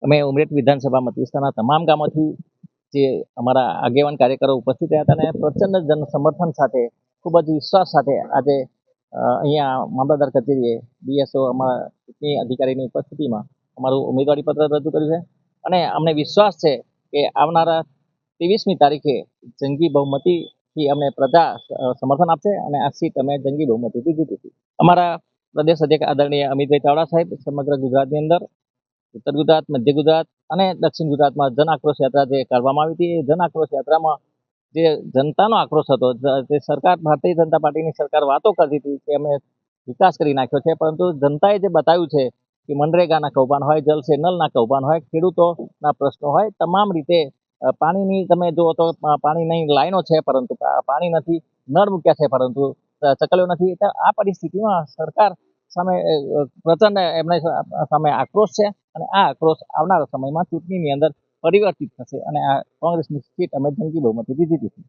અમે ઉમરેઠ વિધાનસભા મત વિસ્તારના તમામ ગામોથી જે અમારા આગેવાન કાર્યકરો ઉપસ્થિત રહ્યા હતા અને પ્રચંડ જન સમર્થન સાથે ખૂબ જ વિશ્વાસ સાથે આજે અહીંયા મામલતદાર કચેરીએ બીએસઓ અમારા ચૂંટણી અધિકારીની ઉપસ્થિતિમાં અમારું ઉમેદવારી પત્ર રજૂ કર્યું છે અને અમને વિશ્વાસ છે કે આવનારા 23મી તારીખે જંગી બહુમતીથી અમને પ્રજા સમર્થન આપશે અને આ સીટ અમે જંગી બહુમતીથી જીતીશું. અમારા પ્રદેશ અધ્યક્ષ આદરણીય અમિતભાઈ ચાવડા સાહેબ સમગ્ર ગુજરાતની અંદર ઉત્તર ગુજરાત, મધ્ય ગુજરાત અને દક્ષિણ ગુજરાતમાં જન આક્રોશ યાત્રા જે કાઢવામાં આવી હતી, એ જન આક્રોશ યાત્રામાં જે જનતાનો આક્રોશ હતો, જે સરકાર ભારતીય જનતા પાર્ટીની સરકાર વાતો કરતી હતી કે અમે વિકાસ કરી નાખ્યો છે, પરંતુ જનતાએ જે બતાવ્યું છે કે મનરેગાના કૌભાંડ હોય, જલ સે નલના કૌભાંડ હોય, ખેડૂતોના પ્રશ્નો હોય, તમામ રીતે પાણીની તમે જુઓ તો પાણીની લાઈનો છે પરંતુ પાણી નથી, નળ મૂક્યા છે પરંતુ ચકલીઓ નથી. આ પરિસ્થિતિમાં સરકાર સામે પ્રચંડ એમને સામે આક્રોશ છે અને આ આક્રોશ આવનારા સમયમાં ચૂંટણીની અંદર પરિવર્તિત થશે અને આ કોંગ્રેસની સીટ અમે જંગી બહુમતીથી જીતીશું.